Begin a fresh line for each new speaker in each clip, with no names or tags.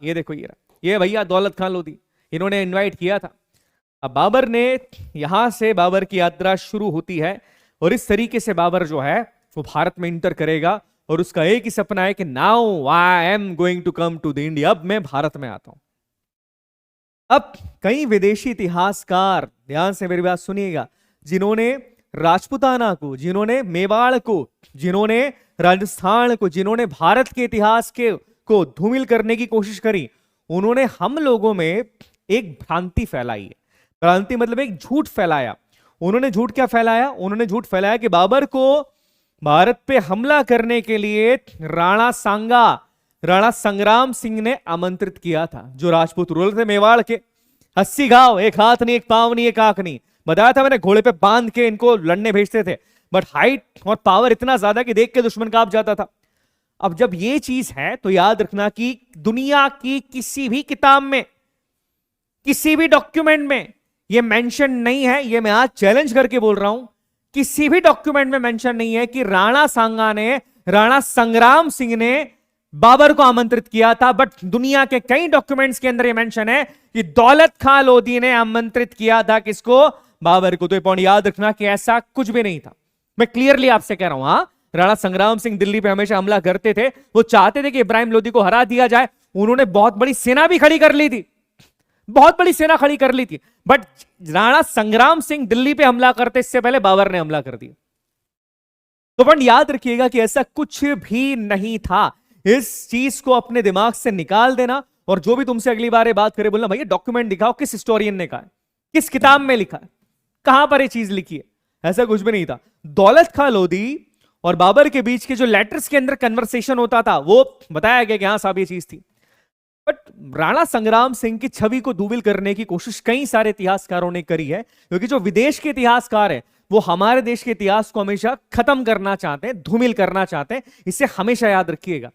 ये देखो ये भैया दौलत खान लोधी, इन्होंने इनवाइट किया था। अब बाबर ने, यहां से बाबर की यात्रा शुरू होती है और इस तरीके से बाबर जो है वो भारत में इंटर करेगा और उसका एक ही सपना है कि now I am going to come to the India, अब मैं भारत में आता हूं। अब कई विदेशी इतिहासकार, ध्यान से मेरी बात सुनिएगा, जिन्होंने राजपुताना को, जिन्होंने मेवाड़ को, जिन्होंने राजस्थान को, जिन्होंने भारत के इतिहास के को धूमिल करने की कोशिश करी, उन्होंने हम लोगों में एक भ्रांति फैलाई है। भ्रांति मतलब एक झूठ फैलाया। उन्होंने झूठ क्या फैलाया? उन्होंने झूठ फैलाया कि बाबर को भारत पे हमला करने के लिए राणा संग्राम सिंह ने आमंत्रित किया था, जो राजपूत रूलर थे मेवाड़ के। 80 घाव, एक हाथ नहीं, एक पांव नहीं, एक आंख नहीं, बताया था मैंने, घोड़े पे बांध के इनको लड़ने भेजते थे, बट हाइट और पावर इतना ज्यादा कि देख के दुश्मन कांप जाता था। अब जब ये चीज है तो याद रखना कि दुनिया की किसी भी किताब में, किसी भी डॉक्यूमेंट में ये मेंशन नहीं है, ये मैं आज चैलेंज करके बोल रहा हूं, किसी भी डॉक्यूमेंट में मेंशन नहीं है कि राणा संग्राम सिंह ने बाबर को आमंत्रित किया था। बट दुनिया के कई डॉक्यूमेंट्स के अंदर ये मेंशन है कि दौलत खान लोधी ने आमंत्रित किया था किसको? बाबर को। तो ये पॉइंट याद रखना कि ऐसा कुछ भी नहीं था। मैं क्लियरली आपसे कह रहा हूं। हाँ, राणा संग्राम सिंह दिल्ली पे हमेशा हमला करते थे, वो चाहते थे कि इब्राहिम लोधी को हरा दिया जाए। उन्होंने बहुत बड़ी सेना भी खड़ी कर ली थी, बहुत बड़ी सेना खड़ी कर ली थी, बट राणा संग्राम सिंह दिल्ली पे हमला करते इससे पहले बाबर ने हमला कर दिया। तो पॉइंट याद रखिएगा कि ऐसा कुछ भी नहीं था। इस चीज को अपने दिमाग से निकाल देना, और जो भी तुमसे अगली बार ये बात करे बोलना भैया डॉक्यूमेंट दिखाओ, किस हिस्टोरियन ने कहा है, किस किताब में लिखा है, कहां पर ये चीज लिखी है। ऐसा कुछ भी नहीं था। दौलत खान लोधी और बाबर के बीच के जो लेटर्स के अंदर कन्वर्सेशन होता था वो बताया गया कि हाँ साहब ये चीज थी। बट राणा संग्राम सिंह की छवि को धूमिल करने की कोशिश कई सारे इतिहासकारों ने करी है, क्योंकि जो विदेश के इतिहासकार है वो हमारे देश के इतिहास को हमेशा खत्म करना चाहते हैं, धूमिल करना चाहते हैं। इसे हमेशा याद रखिएगा।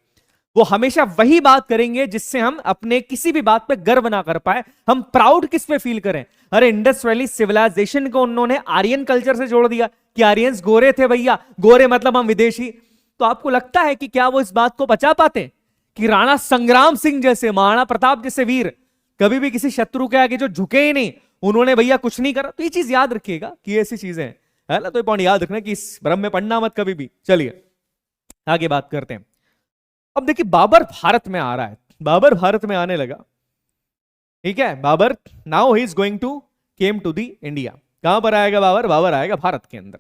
वो हमेशा वही बात करेंगे जिससे हम अपने किसी भी बात पे गर्व ना कर पाए, हम प्राउड किस पे फील करें। अरे इंडस वैली सिविलाइजेशन को उन्होंने आर्यन कल्चर से जोड़ दिया कि आर्यंस गोरे थे भैया, गोरे मतलब हम विदेशी। तो आपको लगता है कि क्या वो इस बात को बचा पाते कि राणा संग्राम सिंह जैसे, महाराणा प्रताप जैसे वीर कभी भी किसी शत्रु के आगे जो झुके ही नहीं, उन्होंने भैया कुछ नहीं करा। तो ये चीज याद रखिएगा कि ऐसी चीजें हैं, है ना। तो ये पॉइंट याद रखना कि इस भ्रम में पढ़ना मत कभी भी। चलिए आगे बात करते हैं। अब देखिए बाबर भारत में आ रहा है, बाबर भारत में आने लगा, ठीक है। Babur now he is going to came to the India. कहां पर आएगा बाबर? बाबर आएगा भारत के अंदर।